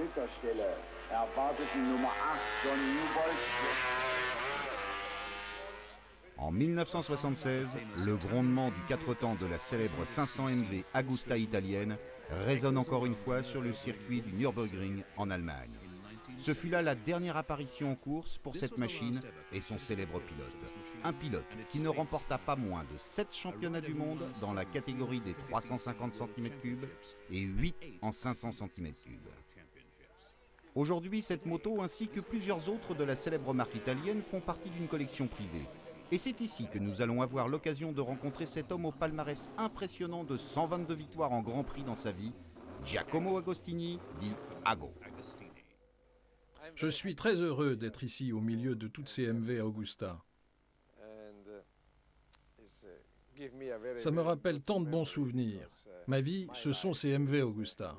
Unterstelle erwarteten Nummer 8 John Newbold. En 1976, le grondement du 4 temps de la célèbre 500 MV Agusta italienne résonne encore une fois sur le circuit du Nürburgring en Allemagne. Ce fut là la dernière apparition en course pour cette machine et son célèbre pilote. Un pilote qui ne remporta pas moins de 7 championnats du monde dans la catégorie des 350 cm3 et 8 en 500 cm3. Aujourd'hui, cette moto ainsi que plusieurs autres de la célèbre marque italienne font partie d'une collection privée. Et c'est ici que nous allons avoir l'occasion de rencontrer cet homme au palmarès impressionnant de 122 victoires en Grand Prix dans sa vie, Giacomo Agostini, dit Ago. Je suis très heureux d'être ici au milieu de toutes ces MV Agusta. Ça me rappelle tant de bons souvenirs. Ma vie, ce sont ces MV Agusta.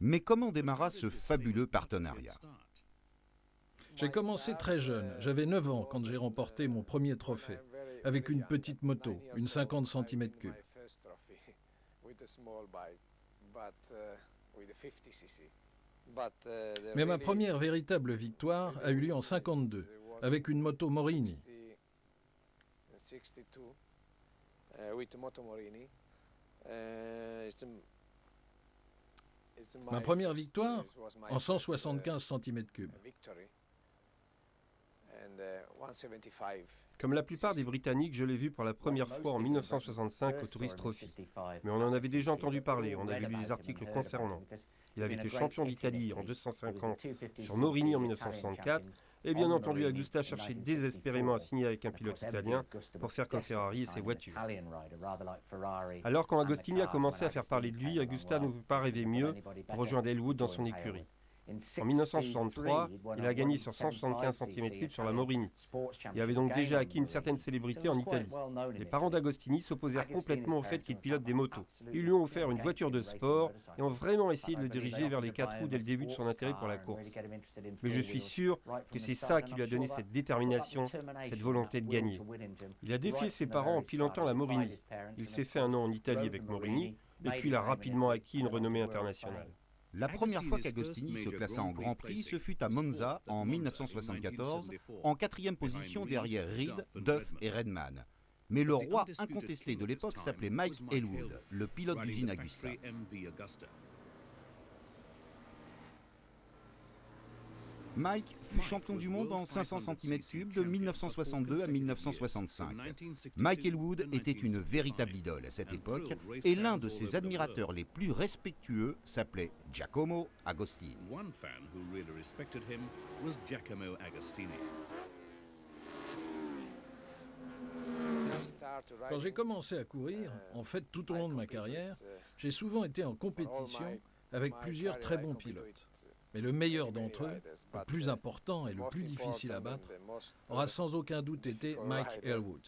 Mais comment démarra ce fabuleux partenariat ? J'ai commencé très jeune, j'avais 9 ans quand j'ai remporté mon premier trophée, avec une petite moto, une 50 cm3. Mais ma première véritable victoire a eu lieu en 52, avec une moto Morini. Ma première victoire en 175 cm3. Comme la plupart des Britanniques, je l'ai vu pour la première fois en 1965 au Tourist Trophy. Mais on en avait déjà entendu parler, on avait lu des articles concernant. Il avait été champion d'Italie en 250 sur Morini en 1964. Et bien entendu, Agusta cherchait désespérément à signer avec un pilote italien pour faire comme Ferrari et ses voitures. Alors quand Agostini a commencé à faire parler de lui, Agusta ne pouvait pas rêver mieux pour rejoindre Elwood dans son écurie. En 1963, il a gagné sur 175 cm3 sur la Morini. Il avait donc déjà acquis une certaine célébrité en Italie. Les parents d'Agostini s'opposèrent complètement au fait qu'il pilote des motos. Ils lui ont offert une voiture de sport et ont vraiment essayé de le diriger vers les 4 roues dès le début de son intérêt pour la course. Mais je suis sûr que c'est ça qui lui a donné cette détermination, cette volonté de gagner. Il a défié ses parents en pilotant la Morini. Il s'est fait un nom en Italie avec Morini et puis il a rapidement acquis une renommée internationale. La première fois qu'Agostini se classa en Grand Prix, ce fut à Monza en 1974, en 4e position derrière Reed, Duff et Redman. Mais le roi incontesté de l'époque s'appelait Mike Elwood, le pilote d'usine Agusta. Mike fut champion du monde en 500 cm3 de 1962 à 1965. Mike Elwood était une véritable idole à cette époque et l'un de ses admirateurs les plus respectueux s'appelait Giacomo Agostini. Quand j'ai commencé à courir, en fait tout au long de ma carrière, j'ai souvent été en compétition avec plusieurs très bons pilotes. Mais le meilleur d'entre eux, le plus important et le plus difficile à battre, aura sans aucun doute été Mike Elwood.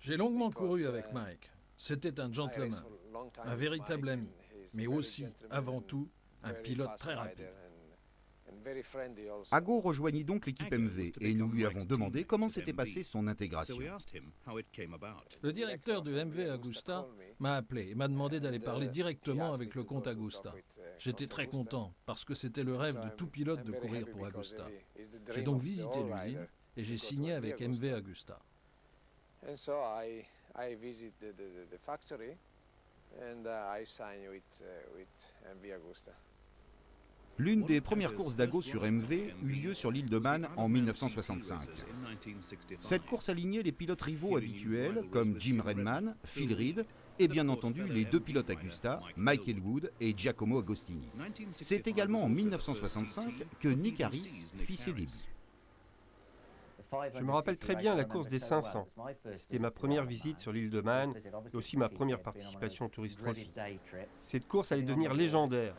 J'ai longuement couru avec Mike. C'était un gentleman, un véritable ami, mais aussi, avant tout, un pilote très rapide. Ago rejoignit donc l'équipe MV et nous lui avons demandé comment s'était passée son intégration. Le directeur de MV Agusta m'a appelé et m'a demandé d'aller parler directement avec le comte Agusta. J'étais très content parce que c'était le rêve de tout pilote de courir pour Agusta. J'ai donc visité l'usine et j'ai signé avec MV Agusta. L'une des premières courses d'Ago sur MV eut lieu sur l'île de Man en 1965. Cette course alignait les pilotes rivaux habituels comme Jim Redman, Phil Reed et bien entendu les deux pilotes Agusta, Mike Elwood et Giacomo Agostini. C'est également en 1965 que Nick Harris fit ses débuts. Je me rappelle très bien la course des 500. C'était ma première visite sur l'île de Man et aussi ma première participation au Tourist Trophy. Cette course allait devenir légendaire.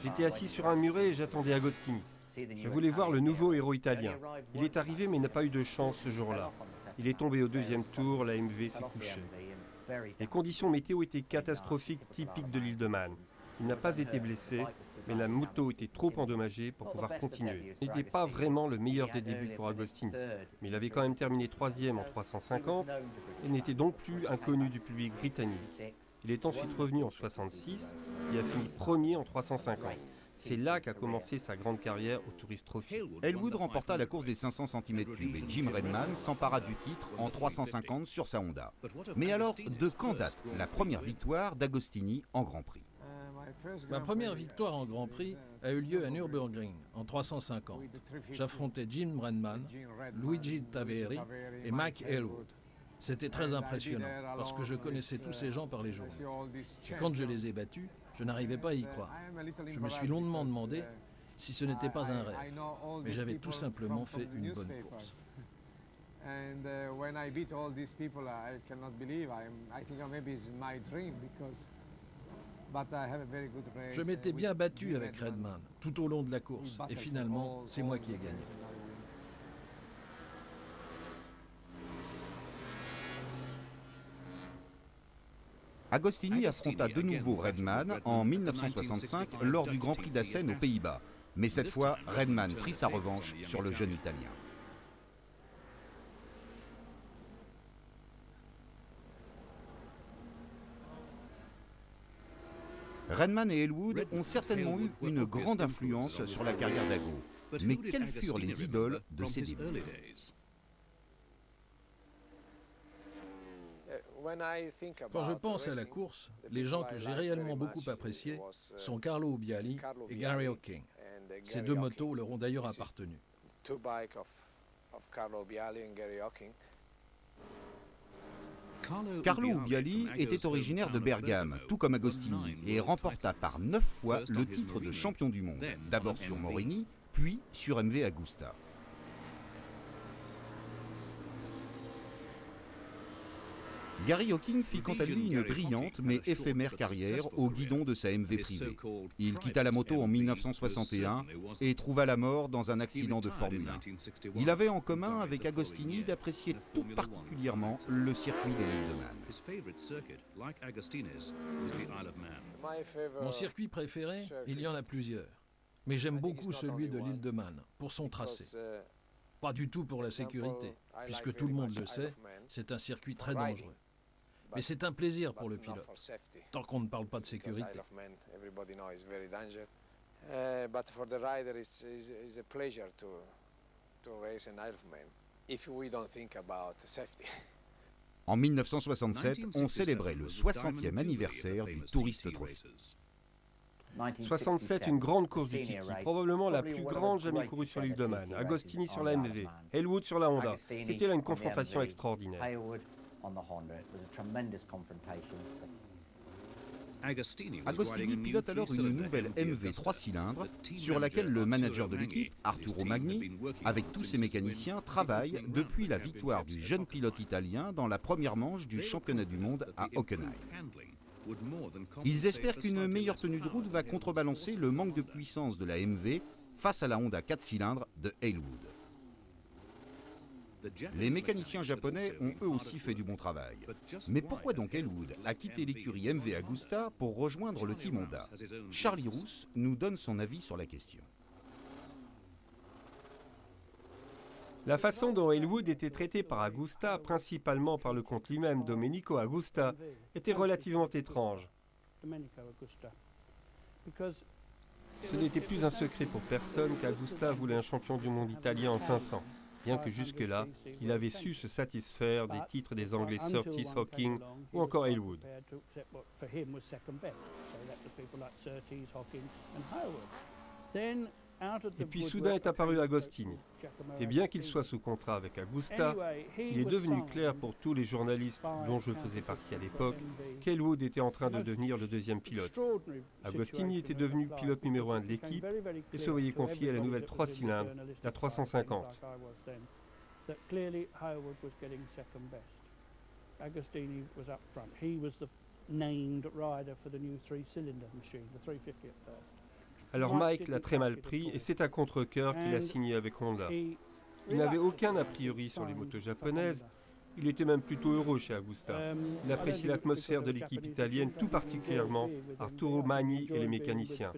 J'étais assis sur un muret et j'attendais Agostini. Je voulais voir le nouveau héros italien. Il est arrivé mais n'a pas eu de chance ce jour-là. Il est tombé au deuxième tour, la MV s'est couchée. Les conditions météo étaient catastrophiques, typiques de l'île de Man. Il n'a pas été blessé, mais la moto était trop endommagée pour pouvoir continuer. Il n'était pas vraiment le meilleur des débuts pour Agostini, mais il avait quand même terminé 3e en 350 et n'était donc plus inconnu du public britannique. Il est ensuite revenu en 66 et a fini premier en 350. C'est là qu'a commencé sa grande carrière au Tourist Trophy. Elwood remporta la course des 500 cm3 et Jim Redman s'empara du titre en 350 sur sa Honda. Mais alors, de quand date la première victoire d'Agostini en Grand Prix? Ma première victoire en Grand Prix a eu lieu à Nürburgring en 350. J'affrontais Jim Redman, Luigi Taveri et Mike Elwood. C'était très impressionnant parce que je connaissais tous ces gens par les journaux. Et quand je les ai battus, je n'arrivais pas à y croire. Je me suis longuement demandé si ce n'était pas un rêve, mais j'avais tout simplement fait une bonne course. Je m'étais bien battu avec Redman tout au long de la course et finalement, c'est moi qui ai gagné. Agostini affronta de nouveau Redman en 1965 lors du Grand Prix d'Assen aux Pays-Bas. Mais cette fois, Redman prit sa revanche sur le jeune Italien. Redman et Elwood ont certainement eu une grande influence sur la carrière d'Ago. Mais quelles furent les idoles de ses débuts? Quand je pense à la course, les gens que j'ai réellement beaucoup appréciés sont Carlo Ubbiali et Gary Hocking. Ces deux motos leur ont d'ailleurs appartenu. Carlo Ubbiali était originaire de Bergame, tout comme Agostini, et remporta par 9 fois le titre de champion du monde, d'abord sur Morini, puis sur MV Agusta. Gary Hocking fit quant à lui une brillante mais éphémère carrière au guidon de sa MV privée. Il quitta la moto en 1961 et trouva la mort dans un accident de Formule 1. Il avait en commun avec Agostini d'apprécier tout particulièrement le circuit de l'île de Man. Mon circuit préféré, il y en a plusieurs. Mais j'aime beaucoup celui de l'île de Man, pour son tracé. Pas du tout pour la sécurité, puisque tout le monde le sait, c'est un circuit très dangereux. Mais c'est un plaisir pour le pilote, tant qu'on ne parle pas de sécurité. En 1967, on célébrait le 60e anniversaire du Tourist Trophy. 67, une grande course du Kiki, probablement la plus grande jamais courue sur l'île de Man. Agostini sur la MV, Elwood sur la Honda. C'était là une confrontation extraordinaire. Agostini pilote alors une nouvelle MV 3 cylindres sur laquelle le manager de l'équipe, Arturo Magni, avec tous ses mécaniciens, travaille depuis la victoire du jeune pilote italien dans la première manche du championnat du monde à Hockenheim. Ils espèrent qu'une meilleure tenue de route va contrebalancer le manque de puissance de la MV face à la Honda 4 cylindres de Elwood. Les mécaniciens japonais ont eux aussi fait du bon travail. Mais pourquoi donc Elwood a quitté l'écurie MV Agusta pour rejoindre le team Honda? Charlie Rousse nous donne son avis sur la question. La façon dont Elwood était traité par Agusta, principalement par le comte lui-même, Domenico Agusta, était relativement étrange. Ce n'était plus un secret pour personne qu'Agusta voulait un champion du monde italien en 500, bien que jusque-là, il avait su se satisfaire des titres des Anglais Surtees, Hocking ou encore Elwood. Et puis soudain est apparu Agostini. Et bien qu'il soit sous contrat avec Agusta, il est devenu clair pour tous les journalistes dont je faisais partie à l'époque qu'Elwood était en train de devenir le deuxième pilote. Agostini était devenu pilote numéro 1 de l'équipe et se voyait confier à la nouvelle 3 cylindres, la 350. Agostini was up front. He was the named rider for the new 3-cylinder machine, the 350 at first. Alors Mike l'a très mal pris et c'est à contre-cœur qu'il a signé avec Honda. Il n'avait aucun a priori sur les motos japonaises, il était même plutôt heureux chez Agusta. Il appréciait l'atmosphère de l'équipe italienne, tout particulièrement Arturo Magni et les mécaniciens.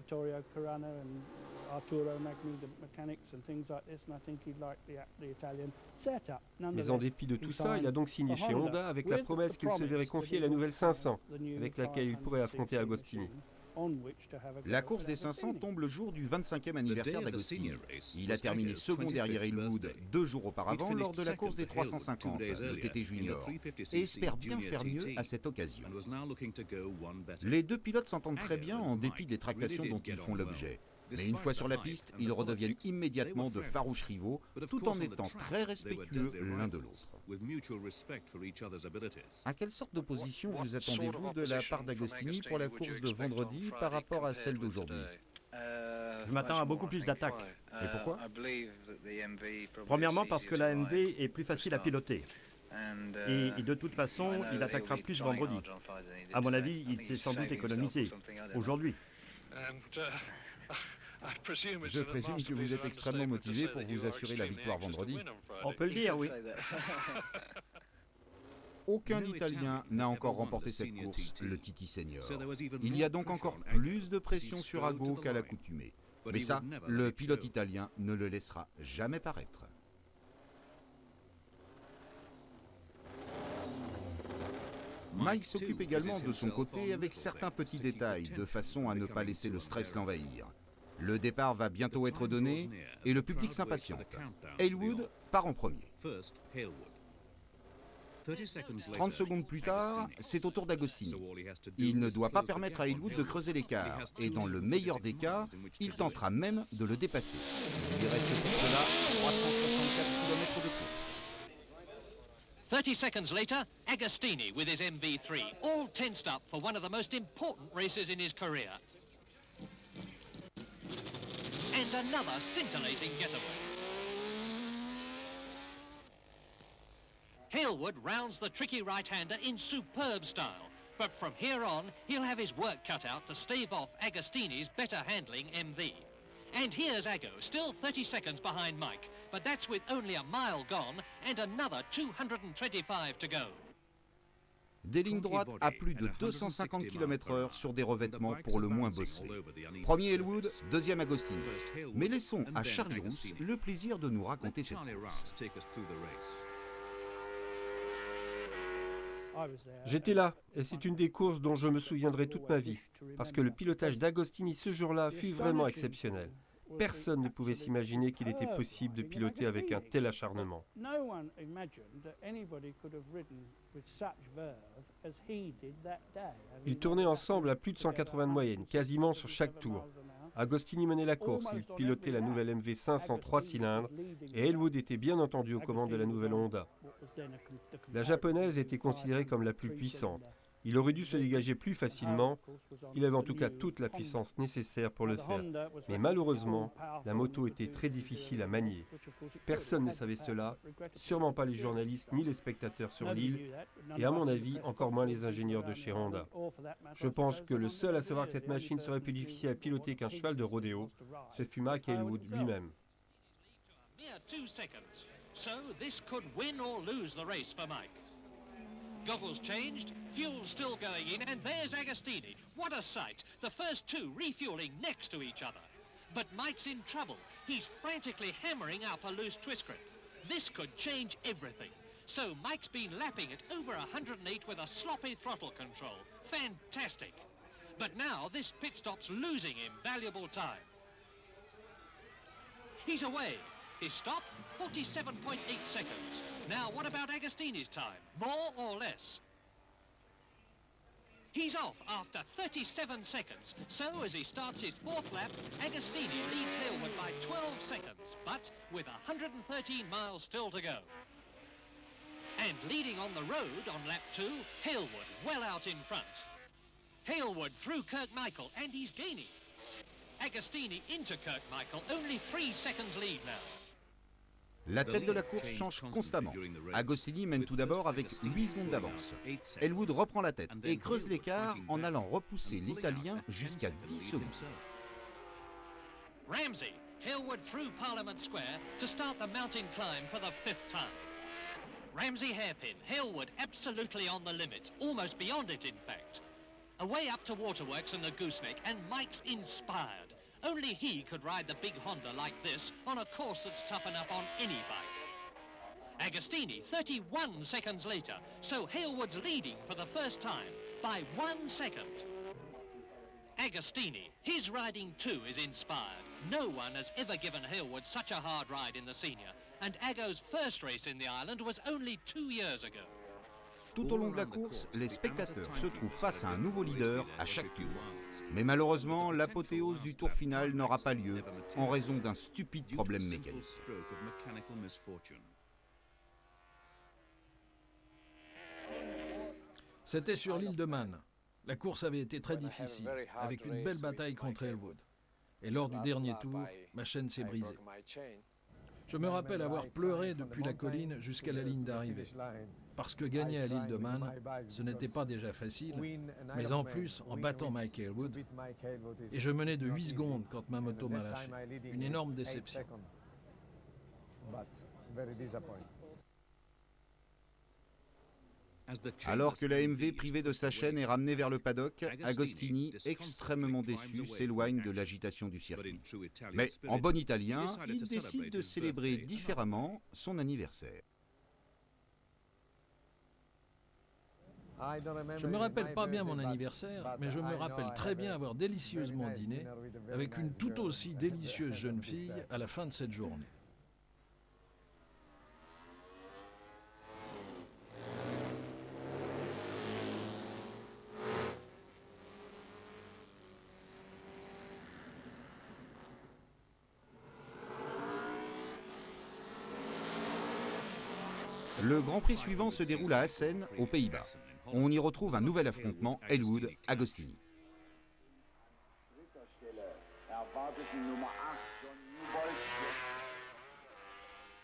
Arturo Magni, the mechanics and things like this, and I think he'd like the Italian setup. Mais en dépit de tout ça, il a donc signé chez Honda avec la promesse qu'il se verrait confier la nouvelle 500, avec laquelle il pourrait affronter Agostini. La course des 500 tombe le jour du 25e anniversaire d'Agostini. Il a terminé second derrière Elwood 2 jours auparavant lors de la course des 350, le TT Junior, et espère bien faire mieux à cette occasion. Les deux pilotes s'entendent très bien en dépit des tractations dont ils font l'objet. Mais une fois sur la piste, ils redeviennent immédiatement de farouches rivaux, tout en étant très respectueux l'un de l'autre. À quelle sorte d'opposition vous attendez-vous de la part d'Agostini pour la course de vendredi par rapport à celle d'aujourd'hui? Je m'attends à beaucoup plus d'attaques. Et pourquoi? Premièrement parce que la MV est plus facile à piloter. Et de toute façon, il attaquera plus vendredi. À mon avis, il s'est sans doute économisé aujourd'hui. Je présume que vous êtes extrêmement motivé pour vous assurer la victoire vendredi. On peut le dire, oui. Aucun Italien n'a encore remporté cette course, le TT Senior. Il y a donc encore plus de pression sur Ago qu'à l'accoutumée. Mais ça, le pilote italien ne le laissera jamais paraître. Mike s'occupe également de son côté avec certains petits détails, de façon à ne pas laisser le stress l'envahir. Le départ va bientôt être donné et le public s'impatiente. Elwood part en premier. 30 secondes plus tard, c'est au tour d'Agostini. Il ne doit pas permettre à Elwood de creuser l'écart et dans le meilleur des cas, il tentera même de le dépasser. Il lui reste pour cela 364 km de course. 30 seconds later, Agostini with his MV3, all tensed up for one of the most important races in his career. And another scintillating getaway. Hailwood rounds the tricky right-hander in superb style, but from here on, he'll have his work cut out to stave off Agostini's better handling MV. And here's Ago, still 30 seconds behind Mike, but that's with only a mile gone and another 225 to go. Des lignes droites à plus de 250 km/h sur des revêtements pour le moins bossés. Premier Elwood, deuxième Agostini. Mais laissons à Charlie Rousse le plaisir de nous raconter cette course. J'étais là, et c'est une des courses dont je me souviendrai toute ma vie, parce que le pilotage d'Agostini ce jour-là fut vraiment exceptionnel. Personne ne pouvait s'imaginer qu'il était possible de piloter avec un tel acharnement. Ils tournaient ensemble à plus de 180 de moyenne, quasiment sur chaque tour. Agostini menait la course, il pilotait la nouvelle MV 500 3 cylindres et Elwood était bien entendu aux commandes de la nouvelle Honda. La japonaise était considérée comme la plus puissante. Il aurait dû se dégager plus facilement, il avait en tout cas toute la puissance nécessaire pour le faire. Mais malheureusement, la moto était très difficile à manier. Personne ne savait cela, sûrement pas les journalistes ni les spectateurs sur l'île, et à mon avis, encore moins les ingénieurs de chez Honda. Je pense que le seul à savoir que cette machine serait plus difficile à piloter qu'un cheval de rodéo, ce fut Mike Hailwood lui-même. Goggles changed, fuel still going in, and there's Agostini. What a sight! The first two refueling next to each other. But Mike's in trouble. He's frantically hammering up a loose twist grip. This could change everything. So Mike's been lapping it over 108 with a sloppy throttle control. Fantastic. But now this pit stop's losing him valuable time. He's away. His stop, 47.8 seconds. Now, what about Agostini's time? More or less? He's off after 37 seconds. So, as he starts his fourth lap, Agostini leads Hailwood by 12 seconds, but with 113 miles still to go. And leading on the road on lap 2, Hailwood well out in front. Hailwood through Kirkmichael, and he's gaining. Agostini into Kirkmichael, only 3 seconds lead now. La tête de la course change constamment. Agostini mène tout d'abord avec 8 secondes d'avance. Elwood reprend la tête et creuse l'écart en allant repousser l'Italien jusqu'à 10 secondes. Ramsey, Hailwood through Parliament Square to start the mountain climb for the 5th time. Ramsey hairpin, Hailwood absolutely on the limit, almost beyond it in fact. Away up to Waterworks and the Gooseneck, and Mike's inspired. Only he could ride the big Honda like this on a course that's tough enough on any bike. Agostini, 31 seconds later, so Halewood's leading for the first time by 1 second. Agostini, his riding too is inspired. No one has ever given Halewood such a hard ride in the senior, and Ago's first race in the island was only 2 years ago. Tout au long de la course, les spectateurs se trouvent face à un nouveau leader à chaque tour. Mais malheureusement, l'apothéose du tour final n'aura pas lieu en raison d'un stupide problème mécanique. C'était sur l'île de Man. La course avait été très difficile, avec une belle bataille contre Halewood. Et lors du dernier tour, ma chaîne s'est brisée. Je me rappelle avoir pleuré depuis la colline jusqu'à la ligne d'arrivée. Parce que gagner à l'île de Man, ce n'était pas déjà facile, mais en plus en battant Mike Halewood. Et je menais de 8 secondes quand ma moto m'a lâché. Une énorme déception. Alors que la MV privée de sa chaîne est ramenée vers le paddock, Agostini, extrêmement déçu, s'éloigne de l'agitation du circuit. Mais en bon italien, il décide de célébrer différemment son anniversaire. Je ne me rappelle pas bien mon anniversaire, mais je me rappelle très bien avoir délicieusement dîné avec une tout aussi délicieuse jeune fille à la fin de cette journée. Le Grand Prix suivant se déroule à Assen, aux Pays-Bas. On y retrouve un nouvel affrontement, Halewood-Agostini.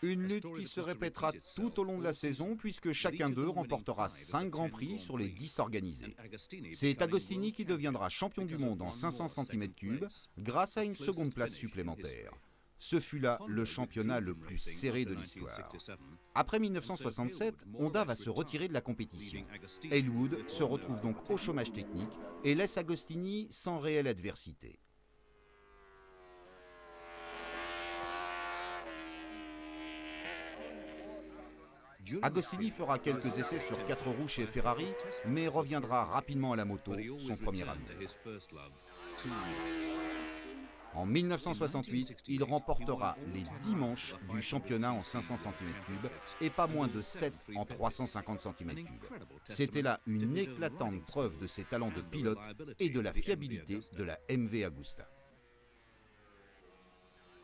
Une lutte qui se répétera tout au long de la saison puisque chacun d'eux remportera 5 Grands Prix sur les 10 organisés. C'est Agostini qui deviendra champion du monde en 500 cm3 grâce à une seconde place supplémentaire. Ce fut là le championnat le plus serré de l'histoire. Après 1967, Honda va se retirer de la compétition. Halewood se retrouve donc au chômage technique et laisse Agostini sans réelle adversité. Agostini fera quelques essais sur 4 roues chez Ferrari, mais reviendra rapidement à la moto, son premier amour. En 1968, il remportera les 10 manches du championnat en 500 cm3 et pas moins de 7 en 350 cm3. C'était là une éclatante preuve de ses talents de pilote et de la fiabilité de la MV Agusta.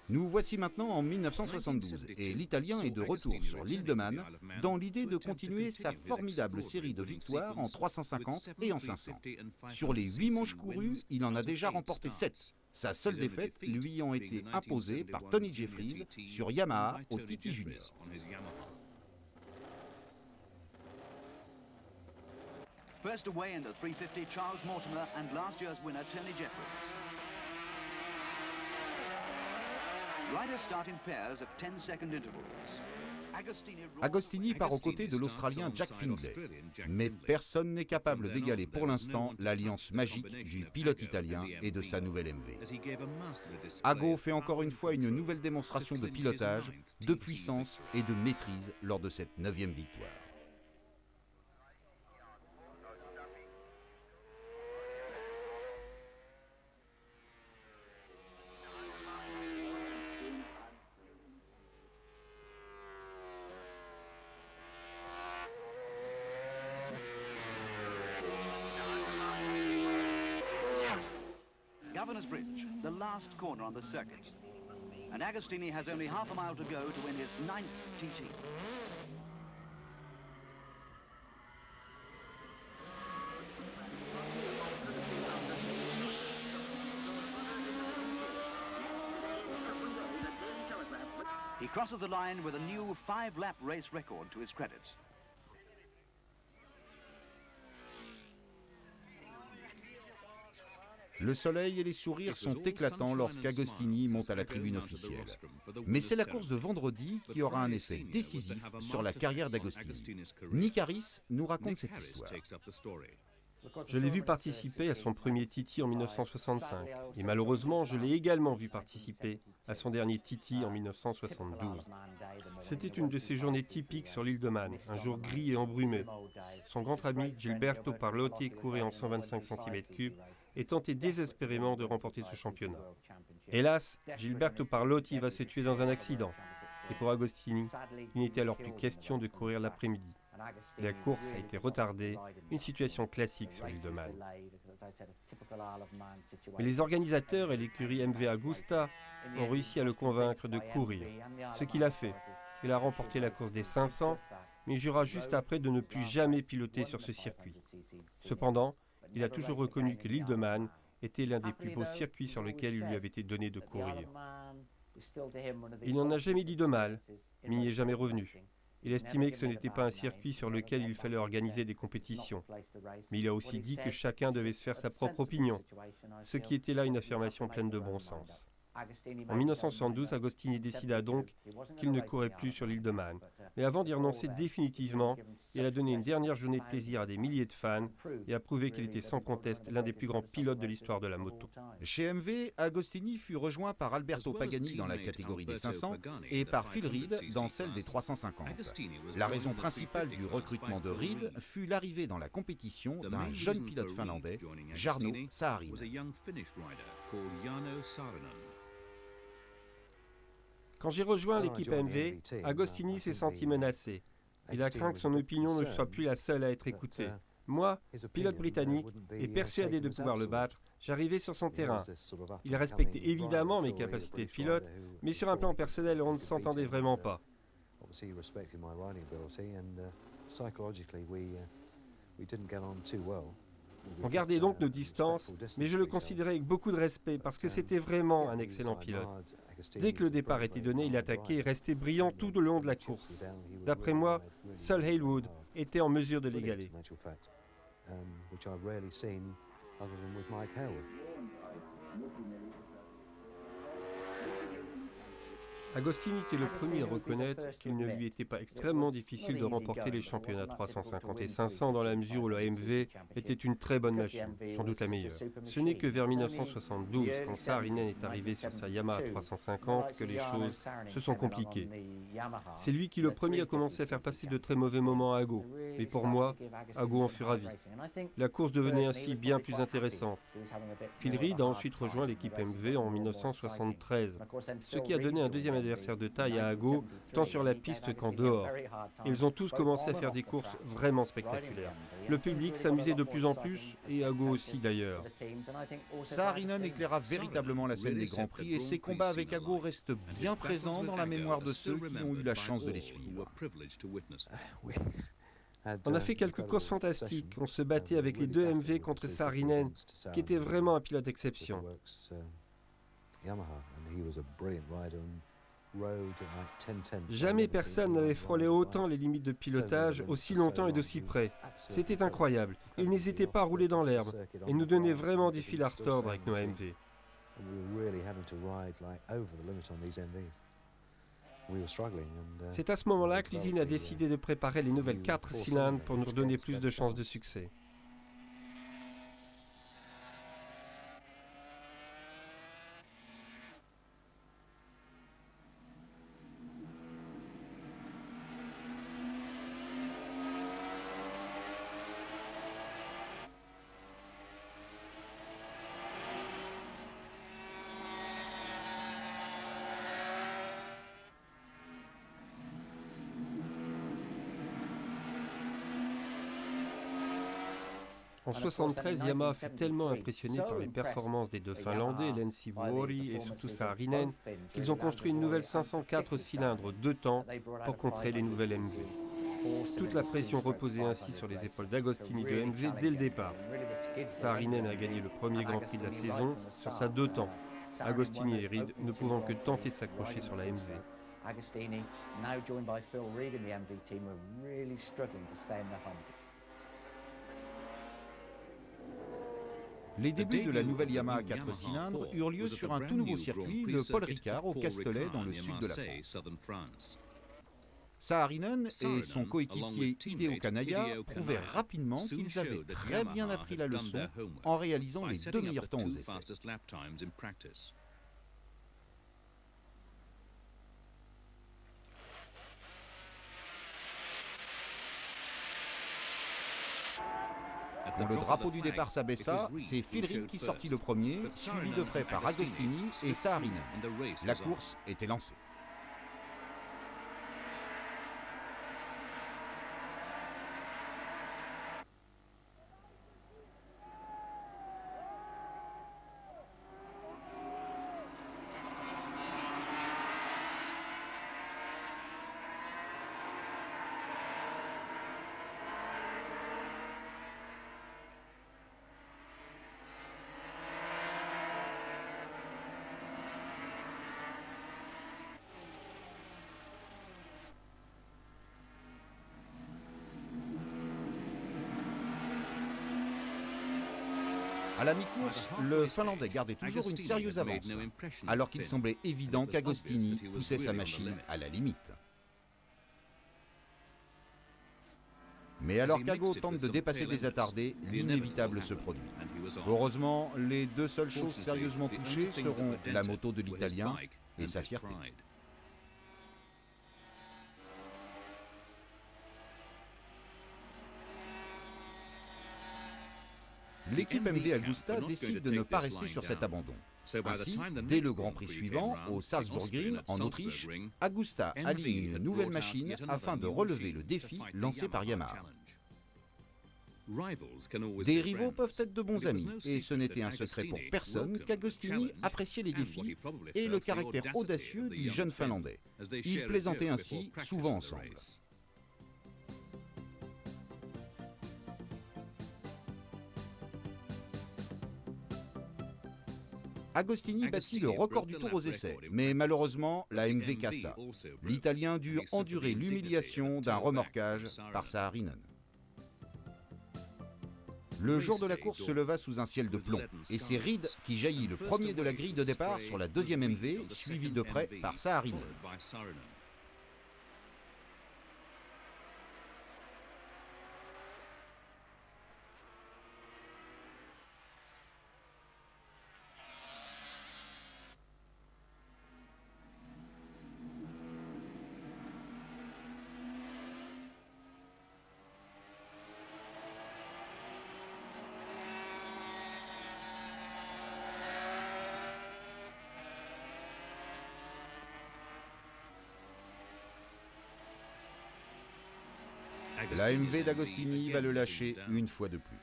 Nous voici maintenant en 1972 et l'Italien est de retour sur l'île de Man dans l'idée de continuer sa formidable série de victoires en 350 et en 500. Sur les 8 manches courues, il en a déjà remporté 7. Sa seule défaite lui ayant été imposée par Tony Jeffries sur Yamaha au TT Junior. First away in the 350, Charles Mortimer and last year's winner Tony Jeffries. Riders start in pairs of 10-second intervals. Agostini part aux côtés de l'Australien Jack Findlay. Mais personne n'est capable d'égaler pour l'instant l'alliance magique du pilote italien et de sa nouvelle MV. Ago fait encore une fois une nouvelle démonstration de pilotage, de puissance et de maîtrise lors de cette 9e victoire. Governor's Bridge, the last corner on the circuit. And Agostini has only half a mile to go to win his 9th TT. He crosses the line with a new 5-lap race record to his credit. Le soleil et les sourires sont éclatants lorsqu'Agostini monte à la tribune officielle. Mais c'est la course de vendredi qui aura un effet décisif sur la carrière d'Agostini. Nick Harris nous raconte cette histoire. Je l'ai vu participer à son premier TT en 1965 et malheureusement, je l'ai également vu participer à son dernier TT en 1972. C'était une de ces journées typiques sur l'île de Man, un jour gris et embrumé. Son grand ami Gilberto Parlotti courait en 125 cm3 et tentait désespérément de remporter ce championnat. Hélas, Gilberto Parlotti va se tuer dans un accident. Et pour Agostini, il n'était alors plus question de courir l'après-midi. La course a été retardée, une situation classique sur l'île de Man. Mais les organisateurs et l'écurie MV Agusta ont réussi à le convaincre de courir, ce qu'il a fait. Il a remporté la course des 500, mais jura juste après de ne plus jamais piloter sur ce circuit. Cependant, il a toujours reconnu que l'île de Man était l'un des plus beaux circuits sur lesquels il lui avait été donné de courir. Il n'en a jamais dit de mal, mais il n'y est jamais revenu. Il estimait que ce n'était pas un circuit sur lequel il fallait organiser des compétitions. Mais il a aussi dit que chacun devait se faire sa propre opinion, ce qui était là une affirmation pleine de bon sens. En 1972, Agostini décida donc qu'il ne courait plus sur l'île de Man. Mais avant d'y renoncer définitivement, il a donné une dernière journée de plaisir à des milliers de fans et a prouvé qu'il était sans conteste l'un des plus grands pilotes de l'histoire de la moto. Chez MV, Agostini fut rejoint par Alberto Pagani dans la catégorie des 500 et par Phil Reed dans celle des 350. La raison principale du recrutement de Reed fut l'arrivée dans la compétition d'un jeune pilote finlandais, Jarno Saarinen. Quand j'ai rejoint l'équipe MV, Agostini s'est senti menacé. Il a craint que son opinion ne soit plus la seule à être écoutée. Moi, pilote britannique, et persuadé de pouvoir le battre, j'arrivais sur son terrain. Il respectait évidemment mes capacités de pilote, mais sur un plan personnel, on ne s'entendait vraiment pas. On gardait donc nos distances, mais je le considérais avec beaucoup de respect parce que c'était vraiment un excellent pilote. Dès que le départ était donné, il attaquait et restait brillant tout au long de la course. D'après moi, seul Halewood était en mesure de l'égaler. Agostini était le premier à reconnaître qu'il ne lui était pas extrêmement difficile de remporter les championnats 350 et 500 dans la mesure où la MV était une très bonne machine, sans doute la meilleure. Ce n'est que vers 1972, quand Saarinen est arrivé sur sa Yamaha 350, que les choses se sont compliquées. C'est lui qui le premier a commencé à faire passer de très mauvais moments à Ago. Mais pour moi, Ago en fut ravi. La course devenait ainsi bien plus intéressante. Phil Reed a ensuite rejoint l'équipe MV en 1973, ce qui a donné un deuxième adversaire de taille à Ago, tant sur la piste qu'en dehors. Ils ont tous commencé à faire des courses vraiment spectaculaires. Le public s'amusait de plus en plus, et Ago aussi d'ailleurs. Saarinen éclaira véritablement la scène des Grands Prix et ses combats avec Ago restent bien présents dans la mémoire de ceux qui ont eu la chance de les suivre. On a fait quelques courses fantastiques. On se battait avec les deux MV contre Saarinen, qui était vraiment un pilote d'exception. Jamais personne n'avait frôlé autant les limites de pilotage aussi longtemps et d'aussi près. C'était incroyable. Il n'hésitait pas à rouler dans l'herbe et nous donnait vraiment des fils à retordre avec nos MV. C'est à ce moment-là que l'usine a décidé de préparer les nouvelles 4 cylindres pour nous donner plus de chances de succès. En 1973, Yamaha fut tellement impressionné par les performances des deux Finlandais, Lensi Vuori et surtout Saarinen, qu'ils ont construit une nouvelle 504 cylindres 2 temps pour contrer les nouvelles MV. Toute la pression reposait ainsi sur les épaules d'Agostini de MV dès le départ. Saarinen a gagné le premier Grand Prix de la saison sur sa 2 temps. Agostini et Reed ne pouvant que tenter de s'accrocher sur la MV. Agostini, now joined by Phil Reed in the MV team, were really struggling to stay in the hunt. Les débuts de la nouvelle Yamaha 4 cylindres eurent lieu sur un tout nouveau circuit, le Paul Ricard au Castellet dans le sud de la France. Saarinen et son coéquipier Hideo Kanaya prouvèrent rapidement qu'ils avaient très bien appris la leçon en réalisant les 2 meilleurs temps aux essais. Quand le drapeau du départ s'abaissa, c'est Phil qui sortit le premier, suivi de près par Agostini et Saarinen. La course était lancée. À la mi-course, le Finlandais gardait toujours une sérieuse avance, alors qu'il semblait évident qu'Agostini poussait sa machine à la limite. Mais alors qu'Ago tente de dépasser des attardés, l'inévitable se produit. Heureusement, les deux seules choses sérieusement touchées seront la moto de l'Italien et sa fierté. L'équipe MV Agusta décide de ne pas rester sur cet abandon. Ainsi, dès le Grand Prix suivant, au Salzburgring, en Autriche, Agusta aligne une nouvelle machine afin de relever le défi lancé par Yamaha. Des rivaux peuvent être de bons amis, et ce n'était un secret pour personne qu'Agostini appréciait les défis et le caractère audacieux du jeune Finlandais. Ils plaisantaient ainsi souvent ensemble. Agostini battit le record du tour aux essais, mais malheureusement, la MV cassa. L'Italien dut endurer l'humiliation d'un remorquage par Saarinen. Le jour de la course se leva sous un ciel de plomb, et c'est Reed qui jaillit le premier de la grille de départ sur la deuxième MV, suivi de près par Saarinen. La MV d'Agostini va le lâcher une fois de plus.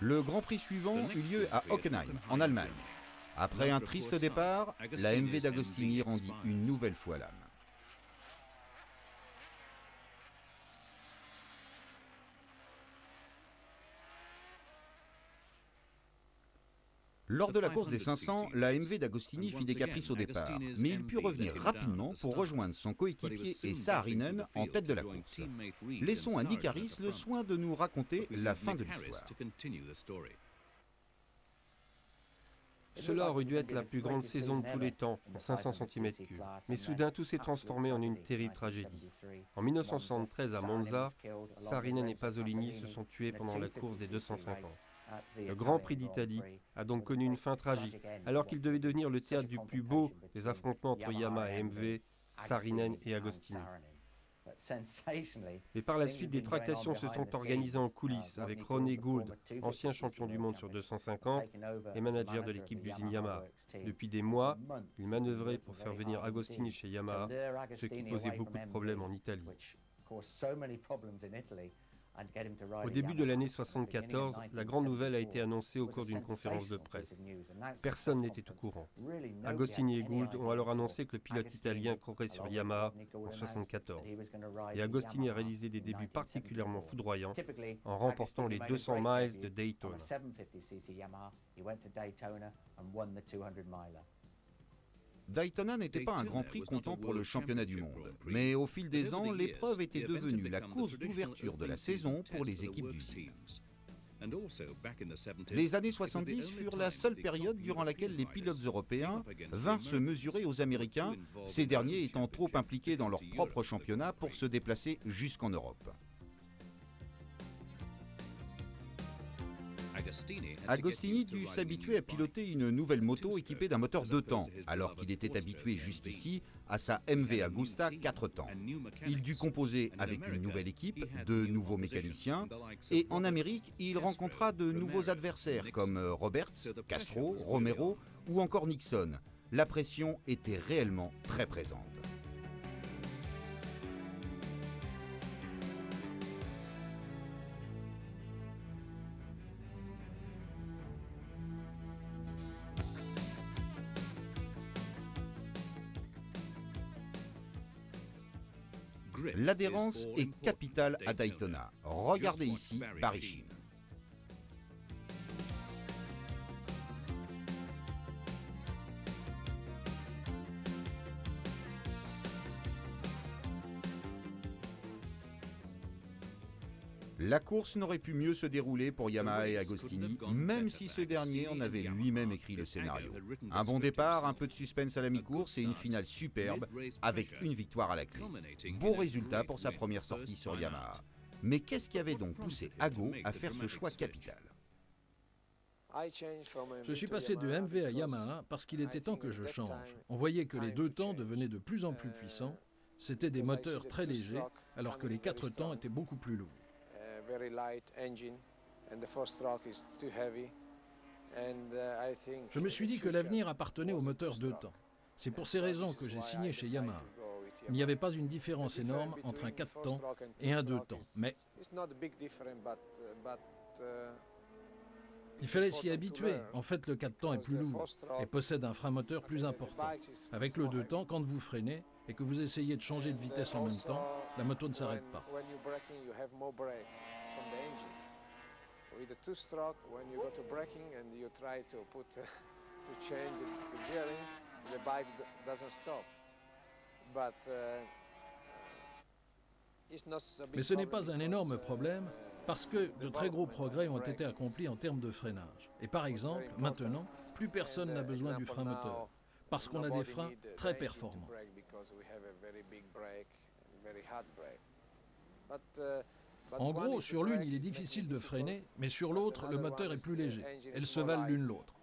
Le Grand Prix suivant eut lieu à Hockenheim, en Allemagne. Après un triste départ, la MV d'Agostini rendit une nouvelle fois l'âme. Lors de la course des 500, la MV d'Agostini fit des caprices au départ, mais il put revenir rapidement pour rejoindre son coéquipier et Saarinen en tête de la course. Laissons à Nick Harris le soin de nous raconter la fin de l'histoire. Cela aurait dû être la plus grande saison de tous les temps, en 500 cm3. Mais soudain, tout s'est transformé en une terrible tragédie. En 1973, à Monza, Saarinen et Pasolini se sont tués pendant la course des 250. Le Grand Prix d'Italie a donc connu une fin tragique, alors qu'il devait devenir le théâtre du plus beau des affrontements entre Yamaha et MV, Saarinen et Agostini. Mais par la suite, des tractations se sont organisées en coulisses avec Ronnie Gould, ancien champion du monde sur 250 et manager de l'équipe d'usine Yamaha. Depuis des mois, il manœuvrait pour faire venir Agostini chez Yamaha, ce qui posait beaucoup de problèmes en Italie. Au début de l'année 1974, la grande nouvelle a été annoncée au cours d'une conférence de presse. Personne n'était au courant. Agostini et Gould ont alors annoncé que le pilote italien courait sur Yamaha en 1974. Et Agostini a réalisé des débuts particulièrement foudroyants en remportant les 200 miles de Daytona. Daytona n'était pas un Grand Prix comptant pour le championnat du monde, mais au fil des ans, l'épreuve était devenue la course d'ouverture de la saison pour les équipes d'usine. Les années 70 furent la seule période durant laquelle les pilotes européens vinrent se mesurer aux Américains, ces derniers étant trop impliqués dans leur propre championnat pour se déplacer jusqu'en Europe. Agostini dut s'habituer à piloter une nouvelle moto équipée d'un moteur 2 temps, alors qu'il était habitué jusqu'ici à sa MV Agusta 4 temps. Il dut composer avec une nouvelle équipe, de nouveaux mécaniciens, et en Amérique, il rencontra de nouveaux adversaires comme Roberts, Castro, Romero ou encore Nixon. La pression était réellement très présente. L'adhérence est capitale à Daytona. Regardez ici Barry-Sheen. La course n'aurait pu mieux se dérouler pour Yamaha et Agostini, même si ce dernier en avait lui-même écrit le scénario. Un bon départ, un peu de suspense à la mi-course et une finale superbe, avec une victoire à la clé. Bon résultat pour sa première sortie sur Yamaha. Mais qu'est-ce qui avait donc poussé Ago à faire ce choix capital ? Je suis passé de MV à Yamaha parce qu'il était temps que je change. On voyait que les 2 temps devenaient de plus en plus puissants. C'était des moteurs très légers, alors que les 4 temps étaient beaucoup plus lourds. Je me suis dit que l'avenir appartenait aux moteurs 2 temps. C'est pour ces raisons que j'ai signé chez Yamaha. Il n'y avait pas une différence énorme entre un 4 temps et un 2 temps, mais il fallait s'y habituer. En fait, le 4 temps est plus lourd et possède un frein moteur plus important. Avec le 2 temps, quand vous freinez et que vous essayez de changer de vitesse en même temps, la moto ne s'arrête pas. With the 2-stroke, when you go to braking and you try to change the gearing, the bike doesn't stop. But it's not a big. Mais ce n'est pas un énorme problème parce que de très gros progrès ont été accomplis en termes de freinage. Et par exemple, maintenant, plus personne n'a besoin du frein moteur parce qu'on a des freins très performants. En gros, sur l'une, il est difficile de freiner, mais sur l'autre, le moteur est plus léger. Elles se valent l'une l'autre.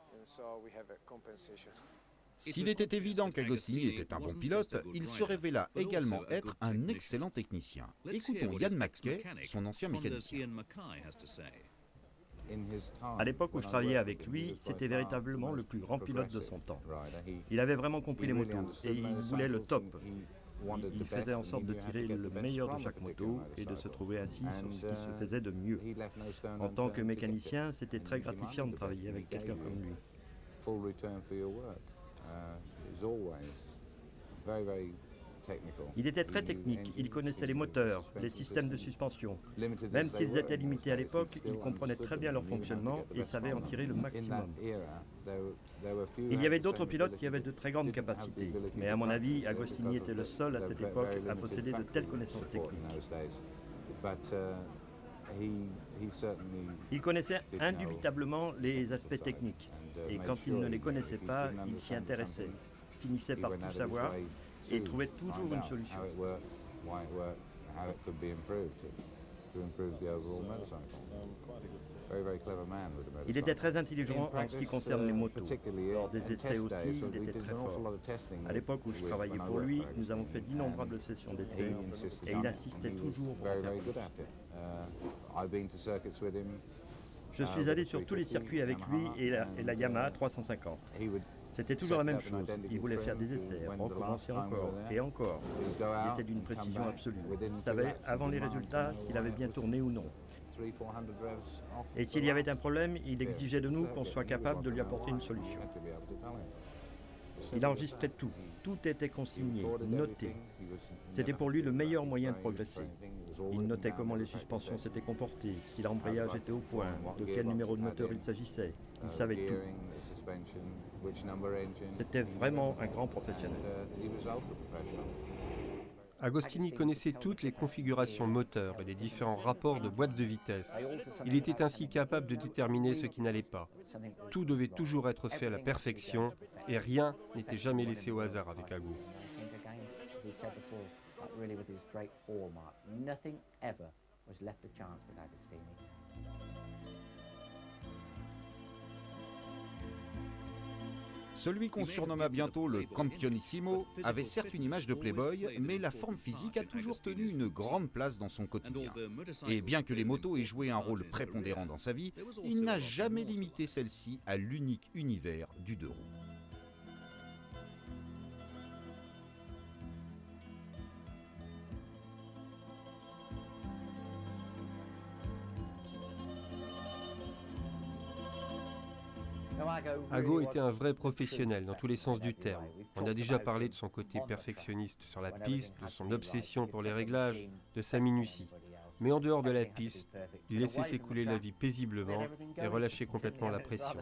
S'il était évident qu'Agostini était un bon pilote, il se révéla également être un excellent technicien. Écoutons Ian McKay, son ancien mécanicien. À l'époque où je travaillais avec lui, c'était véritablement le plus grand pilote de son temps. Il avait vraiment compris les motos et il voulait le top. Il faisait en sorte de tirer le meilleur de chaque moto et de se trouver ainsi sur ce qui se faisait de mieux. En tant que mécanicien, c'était très gratifiant de travailler avec quelqu'un comme lui. Il était très technique, il connaissait les moteurs, les systèmes de suspension. Même s'ils étaient limités à l'époque, il comprenait très bien leur fonctionnement et savait en tirer le maximum. Il y avait d'autres pilotes qui avaient de très grandes capacités, mais à mon avis, Agostini était le seul à cette époque à posséder de telles connaissances techniques. Il connaissait indubitablement les aspects techniques, et quand il ne les connaissait pas, il s'y intéressait, finissait par tout savoir, et trouvait toujours une solution. Il était très intelligent en ce qui concerne les motos. Lors des essais aussi, il était très fort. À l'époque où je travaillais pour lui, nous avons fait d'innombrables sessions d'essais et il insistait toujours pour en faire plus. Je suis allé sur tous les circuits avec lui et la Yamaha 350. C'était toujours la même chose. Il voulait faire des essais, recommencer encore et encore. Il était d'une précision absolue. Il savait avant les résultats s'il avait bien tourné ou non. Et s'il y avait un problème, il exigeait de nous qu'on soit capable de lui apporter une solution. Il enregistrait tout. Tout était consigné, noté. C'était pour lui le meilleur moyen de progresser. Il notait comment les suspensions s'étaient comportées, si l'embrayage était au point, de quel numéro de moteur il s'agissait. Il savait tout. C'était vraiment un grand professionnel. Agostini connaissait toutes les configurations moteurs et les différents rapports de boîte de vitesse. Il était ainsi capable de déterminer ce qui n'allait pas. Tout devait toujours être fait à la perfection et rien n'était jamais laissé au hasard avec Ago. Celui qu'on surnomma bientôt le Campionissimo avait certes une image de playboy, mais la forme physique a toujours tenu une grande place dans son quotidien. Et bien que les motos aient joué un rôle prépondérant dans sa vie, il n'a jamais limité celle-ci à l'unique univers du deux roues. Ago était un vrai professionnel dans tous les sens du terme. On a déjà parlé de son côté perfectionniste sur la piste, de son obsession pour les réglages, de sa minutie. Mais en dehors de la piste, il laissait s'écouler la vie paisiblement et relâchait complètement la pression.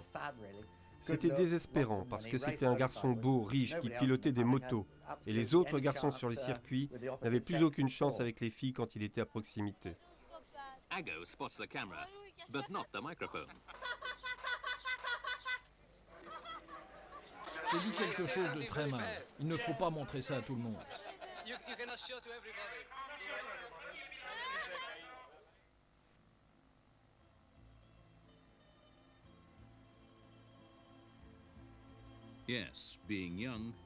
C'était désespérant parce que c'était un garçon beau, riche, qui pilotait des motos. Et les autres garçons sur les circuits n'avaient plus aucune chance avec les filles quand il était à proximité. Ago spots the camera, but not the microphone. J'ai dit quelque chose de très mal. Il ne faut pas montrer ça à tout le monde.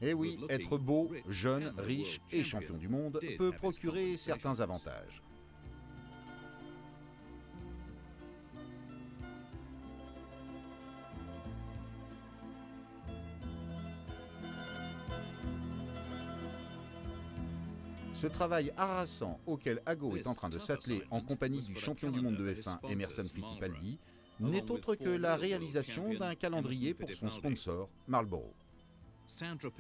Et oui, être beau, jeune, riche et champion du monde peut procurer certains avantages. Ce travail harassant auquel Ago est en train de s'atteler en compagnie du champion du monde de F1 Emerson Fittipaldi n'est autre que la réalisation d'un calendrier pour son sponsor, Marlboro.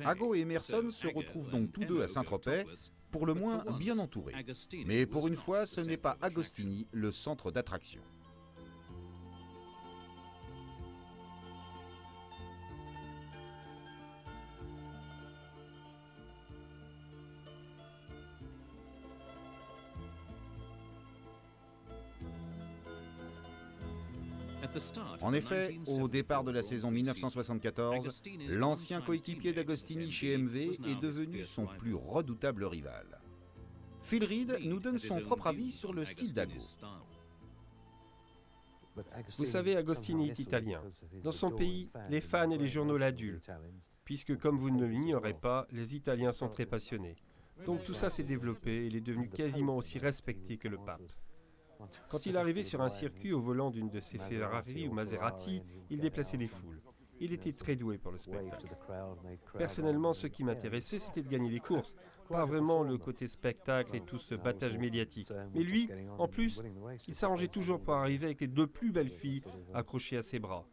Ago et Emerson se retrouvent donc tous deux à Saint-Tropez, pour le moins bien entourés. Mais pour une fois, ce n'est pas Agostini le centre d'attraction. En effet, au départ de la saison 1974, l'ancien coéquipier d'Agostini chez MV est devenu son plus redoutable rival. Phil Reed nous donne son propre avis sur le style d'Ago. Vous savez, Agostini est italien. Dans son pays, les fans et les journaux l'adulent, puisque comme vous ne l'ignorez pas, les Italiens sont très passionnés. Donc tout ça s'est développé et il est devenu quasiment aussi respecté que le pape. Quand il arrivait sur un circuit au volant d'une de ses Ferrari ou Maserati, il déplaçait les foules. Il était très doué pour le spectacle. Personnellement, ce qui m'intéressait, c'était de gagner les courses. Pas vraiment le côté spectacle et tout ce battage médiatique. Mais lui, en plus, il s'arrangeait toujours pour arriver avec les deux plus belles filles accrochées à ses bras.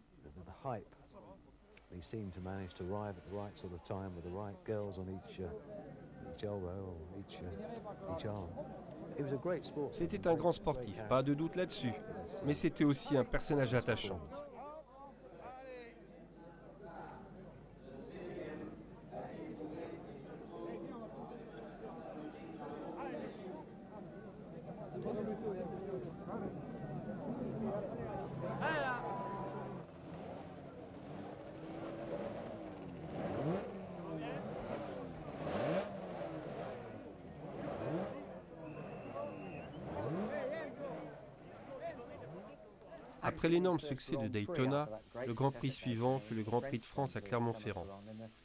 C'était un grand sportif, pas de doute là-dessus, mais c'était aussi un personnage attachant. Après l'énorme succès de Daytona, le Grand Prix suivant fut le Grand Prix de France à Clermont-Ferrand.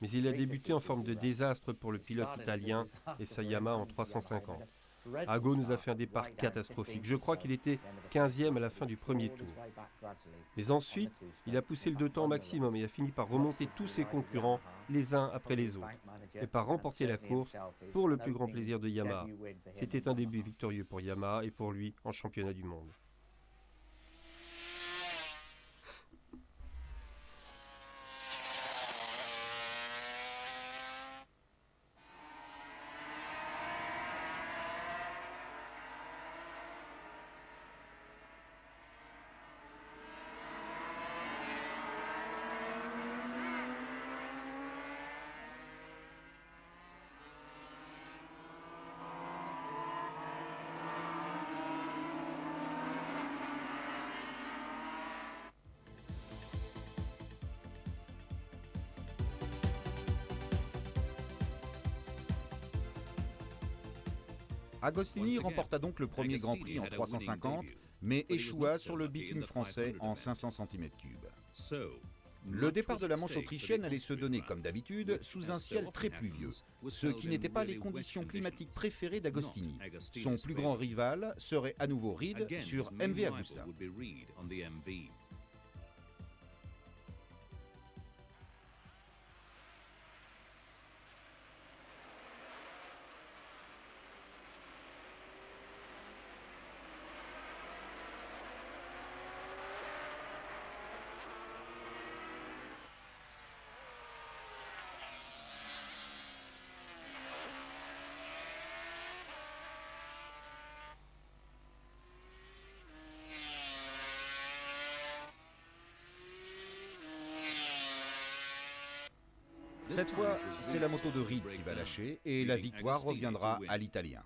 Mais il a débuté en forme de désastre pour le pilote italien et sa Yamaha en 350. Ago nous a fait un départ catastrophique. Je crois qu'il était 15e à la fin du premier tour. Mais ensuite, il a poussé le 2 temps au maximum et a fini par remonter tous ses concurrents les uns après les autres et par remporter la course pour le plus grand plaisir de Yamaha. C'était un début victorieux pour Yamaha et pour lui en championnat du monde. Agostini remporta donc le premier Grand Prix en 350, mais échoua sur le bitume français en 500 cm3. Le départ de la Manche autrichienne allait se donner, comme d'habitude, sous un ciel très pluvieux, ce qui n'étaient pas les conditions climatiques préférées d'Agostini. Son plus grand rival serait à nouveau Reed sur MV Agusta. Cette fois, c'est la moto de Reed qui va lâcher et la victoire reviendra à l'Italien.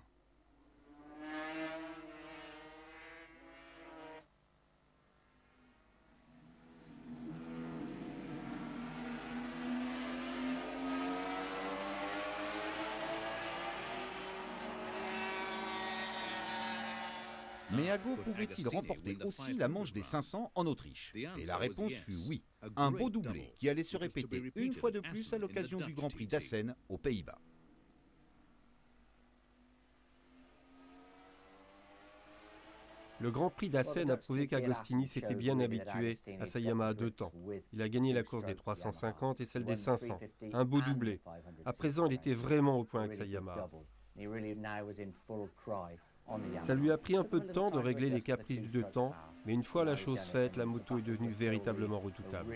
Mais Ago pouvait-il remporter aussi la manche des 500 en Autriche? Et la réponse fut oui. Un beau doublé qui allait se répéter une fois de plus à l'occasion du Grand Prix d'Assen aux Pays-Bas. Le Grand Prix d'Assen a prouvé qu'Agostini s'était bien habitué à sa Yamaha 2 temps. Il a gagné la course des 350 et celle des 500. Un beau doublé. À présent, il était vraiment au point avec sa Yamaha. Ça lui a pris un peu de temps de régler les caprices du 2 temps, mais une fois la chose faite, la moto est devenue véritablement redoutable.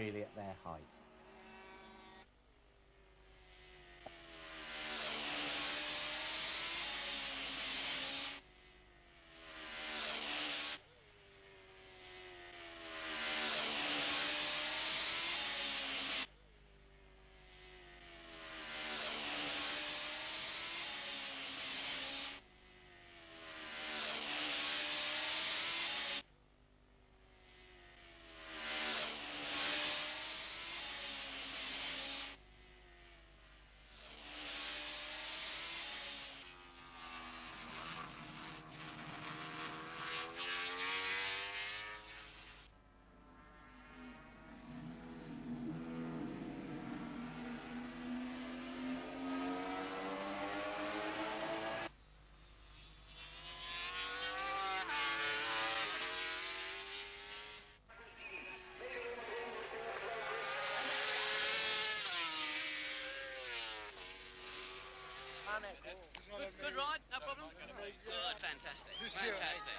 Good ride, no problem? Oh, fantastic, fantastic.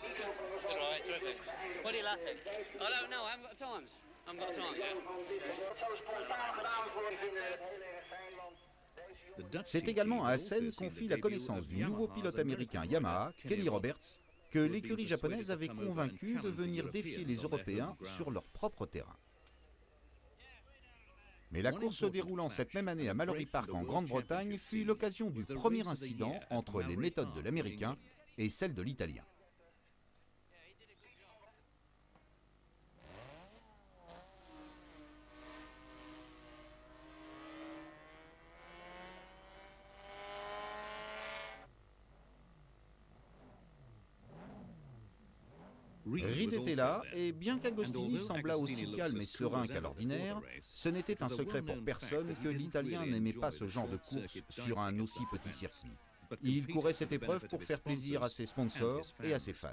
Good ride, terrific. What are you laughing? I don't know, I haven't got times. I haven't got times yet. C'est également à Assen qu'on fit la connaissance du nouveau pilote américain Yamaha, Kenny Roberts, que l'écurie japonaise avait convaincu de venir défier les Européens sur leur propre terrain. Mais la course se déroulant cette même année à Mallory Park en Grande-Bretagne fut l'occasion du premier incident entre les méthodes de l'Américain et celles de l'Italien. Reed était là, et bien qu'Agostini semblât aussi calme et serein qu'à l'ordinaire, ce n'était un secret pour personne que l'Italien n'aimait pas ce genre de course sur un aussi petit circuit. Il courait cette épreuve pour faire plaisir à ses sponsors et à ses fans.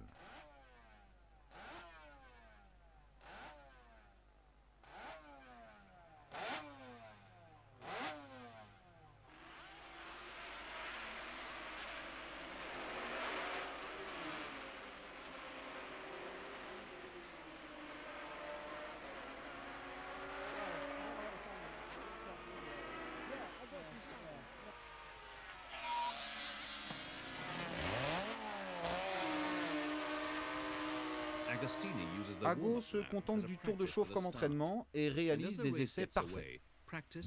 Ago se contente du tour de chauffe comme entraînement et réalise des essais parfaits.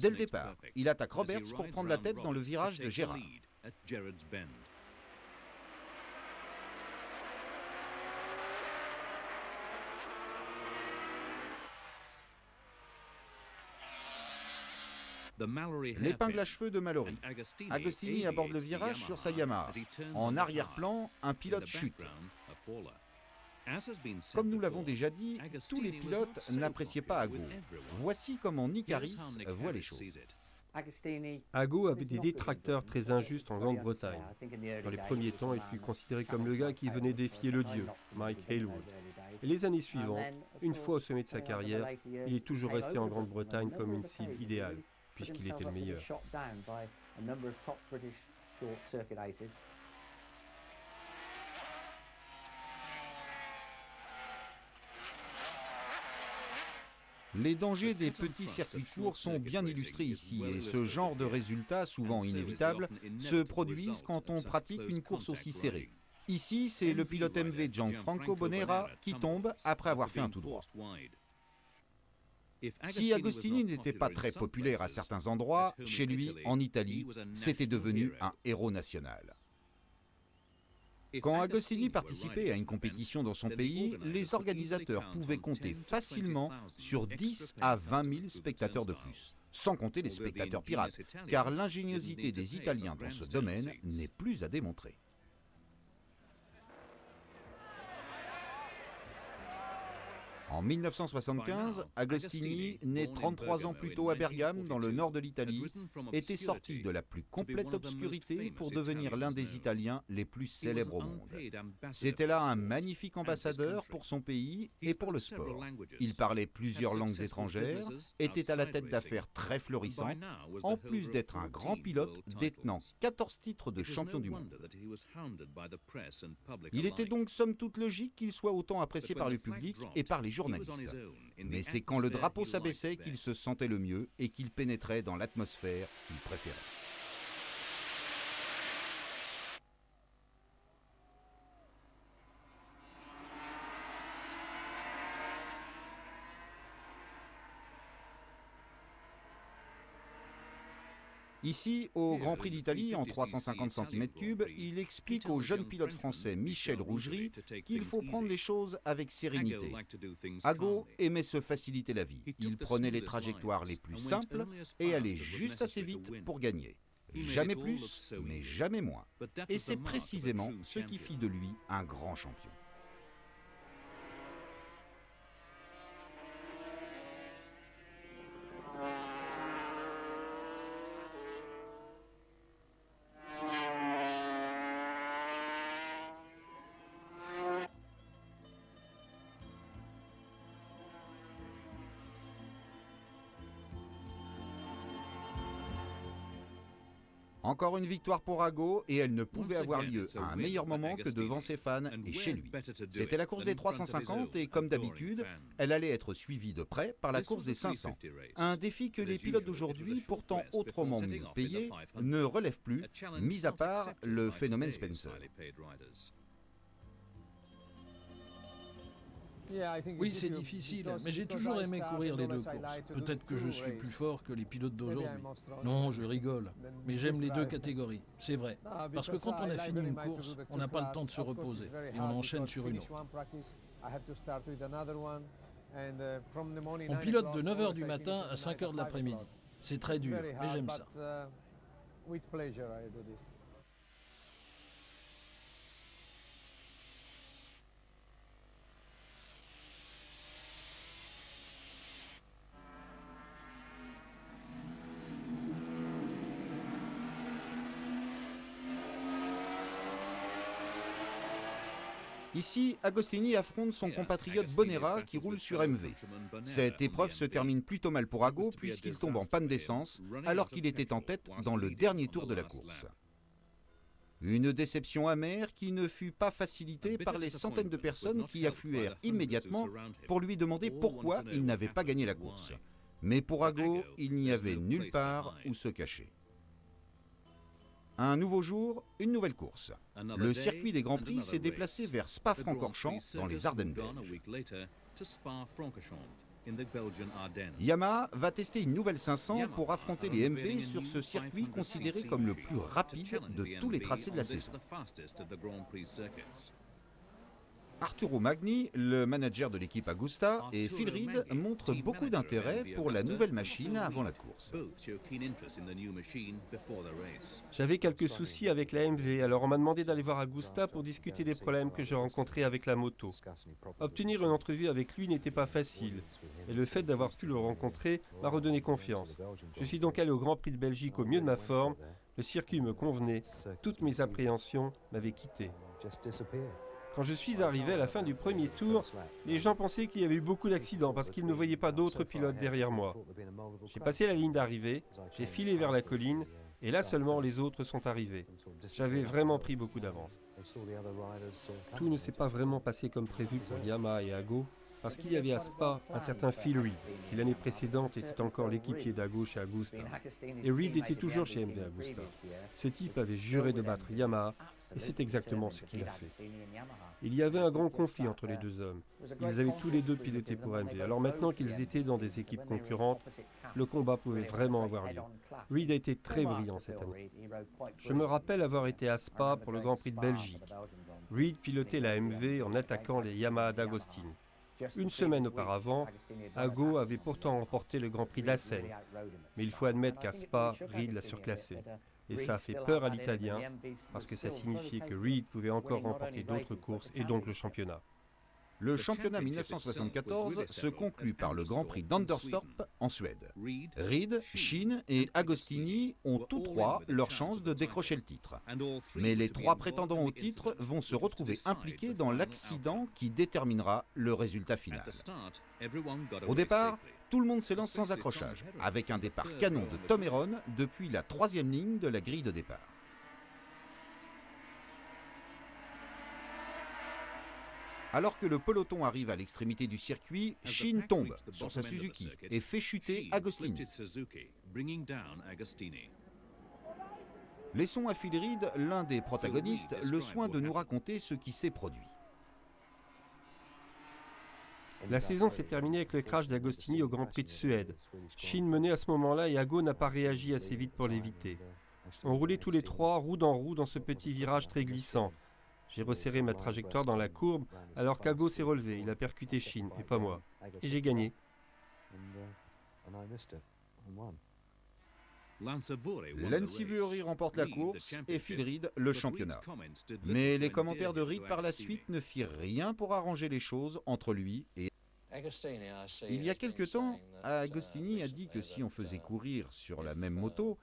Dès le départ, il attaque Roberts pour prendre la tête dans le virage de Gerrard. L'épingle à cheveux de Mallory. Agostini aborde le virage sur sa Yamaha. En arrière-plan, un pilote chute. Comme nous l'avons déjà dit, tous les pilotes n'appréciaient pas Ago. Voici comment Nick Harris voit les choses. Ago avait des détracteurs très injustes en Grande-Bretagne. Dans les premiers temps, il fut considéré comme le gars qui venait défier le dieu, Mike Hailwood. Et les années suivantes, une fois au sommet de sa carrière, il est toujours resté en Grande-Bretagne comme une cible idéale, puisqu'il était le meilleur. Les dangers des petits circuits courts sont bien illustrés ici et ce genre de résultats, souvent inévitables, se produisent quand on pratique une course aussi serrée. Ici, c'est le pilote MV Gianfranco Bonera qui tombe après avoir fait un tout droit. Si Agostini n'était pas très populaire à certains endroits, chez lui, en Italie, c'était devenu un héros national. Quand Agostini participait à une compétition dans son pays, les organisateurs pouvaient compter facilement sur 10 à 20 000 spectateurs de plus, sans compter les spectateurs pirates, car l'ingéniosité des Italiens dans ce domaine n'est plus à démontrer. En 1975, Agostini, né 33 ans plus tôt à Bergame, dans le nord de l'Italie, était sorti de la plus complète obscurité pour devenir l'un des Italiens les plus célèbres au monde. C'était là un magnifique ambassadeur pour son pays et pour le sport. Il parlait plusieurs langues étrangères, était à la tête d'affaires très florissantes, en plus d'être un grand pilote détenant 14 titres de champion du monde. Il était donc somme toute logique qu'il soit autant apprécié par le public et par les journalistes. Mais c'est quand le drapeau s'abaissait qu'il se sentait le mieux et qu'il pénétrait dans l'atmosphère qu'il préférait. Ici, au Grand Prix d'Italie, en 350 cm3, il explique au jeune pilote français Michel Rougerie qu'il faut prendre les choses avec sérénité. Ago aimait se faciliter la vie. Il prenait les trajectoires les plus simples et allait juste assez vite pour gagner. Jamais plus, mais jamais moins. Et c'est précisément ce qui fit de lui un grand champion. Encore une victoire pour Ago et elle ne pouvait avoir lieu à un meilleur moment que devant ses fans et chez lui. C'était la course des 350 et comme d'habitude, elle allait être suivie de près par la course des 500. Un défi que les pilotes d'aujourd'hui, pourtant autrement mieux payés, ne relèvent plus, mis à part le phénomène Spencer. Oui, c'est difficile, mais j'ai toujours aimé courir les deux courses. Peut-être que je suis plus fort que les pilotes d'aujourd'hui. Non, je rigole, mais j'aime les deux catégories, c'est vrai. Parce que quand on a fini une course, on n'a pas le temps de se reposer et on enchaîne sur une autre. On pilote de 9h du matin à 5h de l'après-midi. C'est très dur, mais j'aime ça. Ici, Agostini affronte son compatriote Bonera qui roule sur MV. Cette épreuve se termine plutôt mal pour Ago puisqu'il tombe en panne d'essence alors qu'il était en tête dans le dernier tour de la course. Une déception amère qui ne fut pas facilitée par les centaines de personnes qui affluèrent immédiatement pour lui demander pourquoi il n'avait pas gagné la course. Mais pour Ago, il n'y avait nulle part où se cacher. Un nouveau jour, une nouvelle course. Le circuit des Grands Prix s'est déplacé vers Spa-Francorchamps dans les Ardennes belges. Yamaha va tester une nouvelle 500 pour affronter les MV sur ce circuit considéré comme le plus rapide de tous les tracés de la saison. Arturo Magni, le manager de l'équipe Agusta, et Phil Reed montrent beaucoup d'intérêt pour la nouvelle machine avant la course. J'avais quelques soucis avec la MV, alors on m'a demandé d'aller voir Agusta pour discuter des problèmes que j'ai rencontrés avec la moto. Obtenir une entrevue avec lui n'était pas facile, et le fait d'avoir pu le rencontrer m'a redonné confiance. Je suis donc allé au Grand Prix de Belgique au mieux de ma forme, le circuit me convenait, toutes mes appréhensions m'avaient quitté. Quand je suis arrivé à la fin du premier tour, les gens pensaient qu'il y avait eu beaucoup d'accidents parce qu'ils ne voyaient pas d'autres pilotes derrière moi. J'ai passé la ligne d'arrivée, j'ai filé vers la colline et là seulement les autres sont arrivés. J'avais vraiment pris beaucoup d'avance. Tout ne s'est pas vraiment passé comme prévu pour Yamaha et Ago parce qu'il y avait à Spa un certain Phil Reed qui l'année précédente était encore l'équipier d'Ago chez Agusta. Et Reed était toujours chez MV Agusta. Ce type avait juré de battre Yamaha et c'est exactement ce qu'il a fait. Il y avait un grand conflit entre les deux hommes. Ils avaient tous les deux piloté pour MV. Alors maintenant qu'ils étaient dans des équipes concurrentes, le combat pouvait vraiment avoir lieu. Reed a été très brillant cette année. Je me rappelle avoir été à Spa pour le Grand Prix de Belgique. Reed pilotait la MV en attaquant les Yamaha d'Agostini. Une semaine auparavant, Ago avait pourtant remporté le Grand Prix d'Assen. Mais il faut admettre qu'à Spa, Reed l'a surclassé. Et ça a fait peur à l'Italien, parce que ça signifiait que Reed pouvait encore remporter d'autres courses et donc le championnat. Le championnat 1974 se conclut par le Grand Prix d'Anderstorp en Suède. Reed, Sheen et Agostini ont tous trois leur chance de décrocher le titre. Mais les trois prétendants au titre vont se retrouver impliqués dans l'accident qui déterminera le résultat final. Au départ, tout le monde s'élance sans accrochage, avec un départ canon de Tom Herron depuis la 3e ligne de la grille de départ. Alors que le peloton arrive à l'extrémité du circuit, Sheen tombe sur sa Suzuki et fait chuter Agostini. Laissons à Phil Reed, l'un des protagonistes, le soin de nous raconter ce qui s'est produit. La saison s'est terminée avec le crash d'Agostini au Grand Prix de Suède. Sheen menait à ce moment-là et Ago n'a pas réagi assez vite pour l'éviter. On roulait tous les trois, roue dans ce petit virage très glissant. J'ai resserré ma trajectoire dans la courbe alors qu'Ago s'est relevé. Il a percuté Sheen et pas moi. Et j'ai gagné. Lansivori remporte la course et Phil Reed le championnat. Mais les commentaires de Reed par la suite ne firent rien pour arranger les choses entre lui et... Il y a quelque temps, Agostini a dit que si on faisait courir sur la même moto,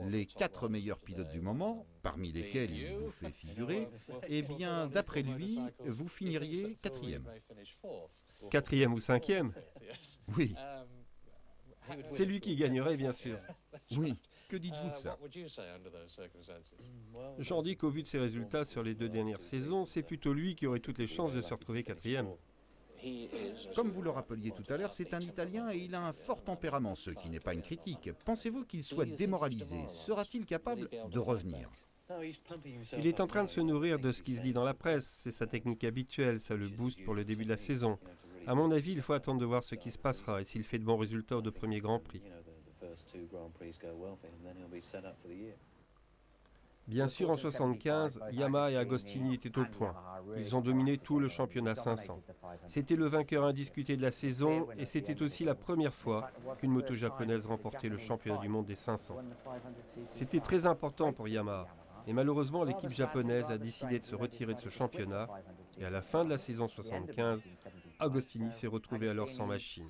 les 4 meilleurs pilotes du moment, parmi lesquels il vous fait figurer, eh bien, d'après lui, vous finiriez 4e. 4e ou 5e? Oui. C'est lui qui gagnerait, bien sûr. Oui. Que dites-vous de ça? J'en dis qu'au vu de ses résultats sur les 2 dernières saisons, c'est plutôt lui qui aurait toutes les chances de se retrouver 4e. Comme vous le rappeliez tout à l'heure, c'est un Italien et il a un fort tempérament, ce qui n'est pas une critique. Pensez-vous qu'il soit démoralisé? Sera-t-il capable de revenir? Il est en train de se nourrir de ce qui se dit dans la presse. C'est sa technique habituelle, ça le booste pour le début de la saison. À mon avis, il faut attendre de voir ce qui se passera et s'il fait de bons résultats aux 2 premiers Grands Prix. Bien sûr, en 1975, Yamaha et Agostini étaient au point. Ils ont dominé tout le championnat 500. C'était le vainqueur indiscuté de la saison et c'était aussi la première fois qu'une moto japonaise remportait le championnat du monde des 500. C'était très important pour Yamaha. Et malheureusement, l'équipe japonaise a décidé de se retirer de ce championnat. Et à la fin de la saison 75, Agostini s'est retrouvé alors sans machine.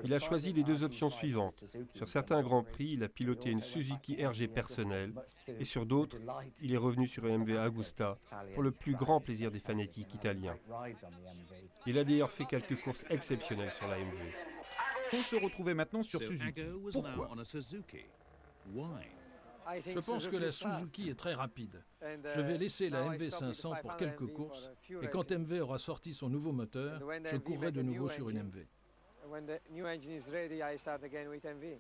Il a choisi les 2 options suivantes. Sur certains Grands Prix, il a piloté une Suzuki RG personnelle et sur d'autres, il est revenu sur une MV Agusta pour le plus grand plaisir des fanatiques italiens. Il a d'ailleurs fait quelques courses exceptionnelles sur la MV. On se retrouvait maintenant sur Suzuki. Pourquoi? Je pense que la Suzuki est très rapide. Je vais laisser la MV 500 pour quelques courses et quand MV aura sorti son nouveau moteur, je courrai de nouveau sur une MV. When the new engine is ready, I start again with MV.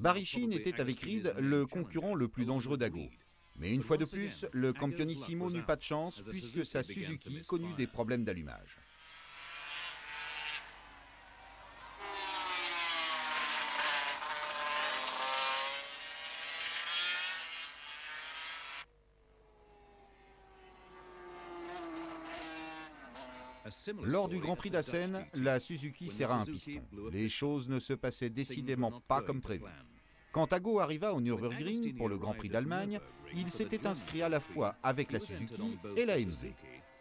Barry Sheen était avec Reed le concurrent le plus dangereux d'Ago. Mais une fois de plus, le Campionissimo n'eut pas de chance puisque sa Suzuki connut des problèmes d'allumage. Lors du Grand Prix d'Assen, la Suzuki serra un piston. Les choses ne se passaient décidément pas comme prévu. Quand Ago arriva au Nürburgring pour le Grand Prix d'Allemagne, il s'était inscrit à la fois avec la Suzuki et la MV.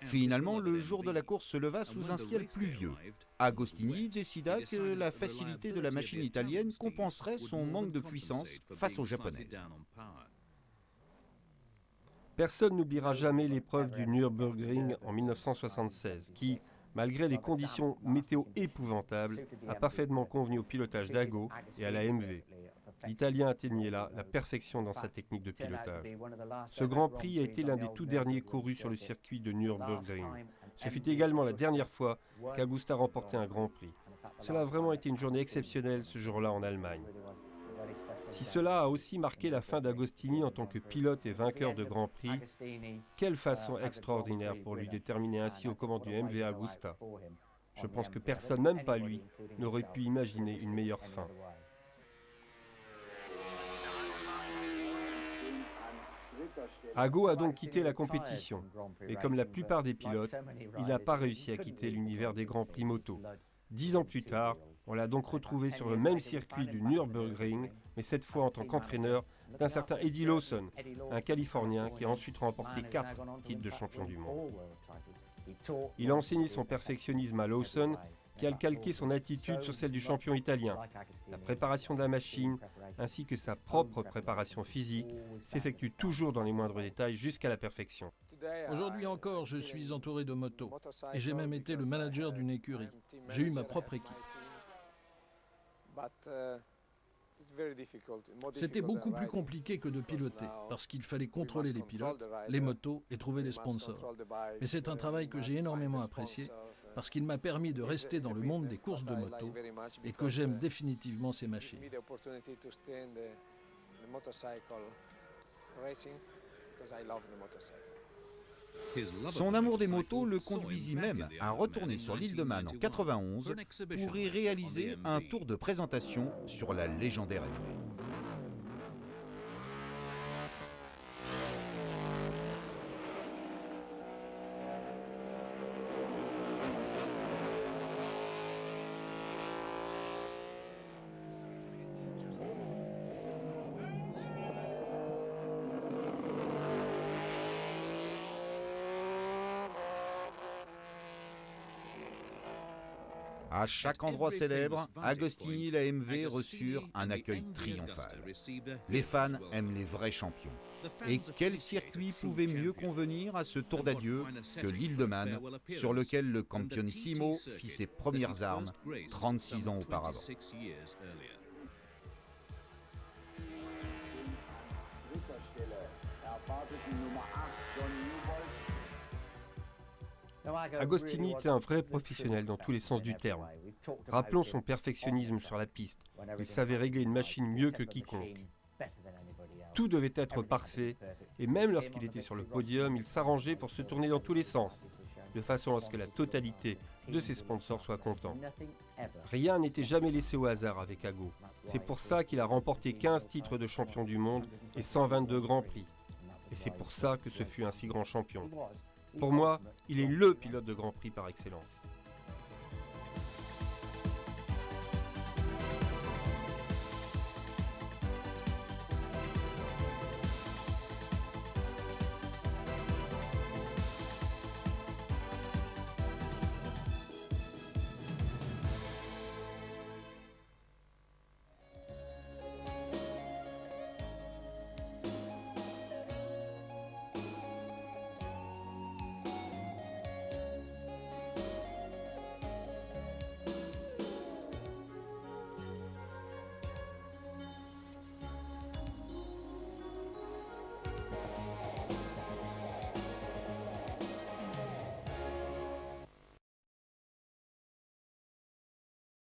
Finalement, le jour de la course se leva sous un ciel pluvieux. Agostini décida que la facilité de la machine italienne compenserait son manque de puissance face aux Japonaises. Personne n'oubliera jamais l'épreuve du Nürburgring en 1976, qui, malgré les conditions météo épouvantables, a parfaitement convenu au pilotage d'Ago et à la MV. L'Italien atteignait là la perfection dans sa technique de pilotage. Ce Grand Prix a été l'un des tout derniers courus sur le circuit de Nürburgring. Ce fut également la dernière fois qu'Agusta remportait un Grand Prix. Cela a vraiment été une journée exceptionnelle ce jour-là en Allemagne. Si cela a aussi marqué la fin d'Agostini en tant que pilote et vainqueur de Grand Prix, quelle façon extraordinaire pour lui de terminer ainsi aux commandes du MV Agusta. Je pense que personne, même pas lui, n'aurait pu imaginer une meilleure fin. Ago a donc quitté la compétition, et comme la plupart des pilotes, il n'a pas réussi à quitter l'univers des Grands Prix moto. 10 ans plus tard, on l'a donc retrouvé sur le même circuit du Nürburgring, mais cette fois en tant qu'entraîneur d'un certain Eddie Lawson, un Californien qui a ensuite remporté 4 titres de champion du monde. Il a enseigné son perfectionnisme à Lawson, qui a calqué son attitude sur celle du champion italien. La préparation de la machine, ainsi que sa propre préparation physique, s'effectue toujours dans les moindres détails jusqu'à la perfection. Aujourd'hui encore, je suis entouré de motos et j'ai même été le manager d'une écurie. J'ai eu ma propre équipe. C'était beaucoup plus compliqué que de piloter, parce qu'il fallait contrôler les pilotes, les motos et trouver des sponsors. Mais c'est un travail que j'ai énormément apprécié, parce qu'il m'a permis de rester dans le monde des courses de moto et que j'aime définitivement ces machines. Son amour des motos le conduisit même à retourner sur l'île de Man en 91 pour y réaliser un tour de présentation sur la légendaire MV. À chaque endroit célèbre, Agostini et la MV reçurent un accueil triomphal. Les fans aiment les vrais champions. Et quel circuit pouvait mieux convenir à ce tour d'adieu que l'île de Man, sur lequel le Campionissimo fit ses premières armes 36 ans auparavant. Agostini était un vrai professionnel dans tous les sens du terme. Rappelons son perfectionnisme sur la piste. Il savait régler une machine mieux que quiconque. Tout devait être parfait, et même lorsqu'il était sur le podium, il s'arrangeait pour se tourner dans tous les sens, de façon à ce que la totalité de ses sponsors soit contents. Rien n'était jamais laissé au hasard avec Ago. C'est pour ça qu'il a remporté 15 titres de champion du monde et 122 grands prix. Et c'est pour ça que ce fut un si grand champion. Pour moi, il est le pilote de Grand Prix par excellence.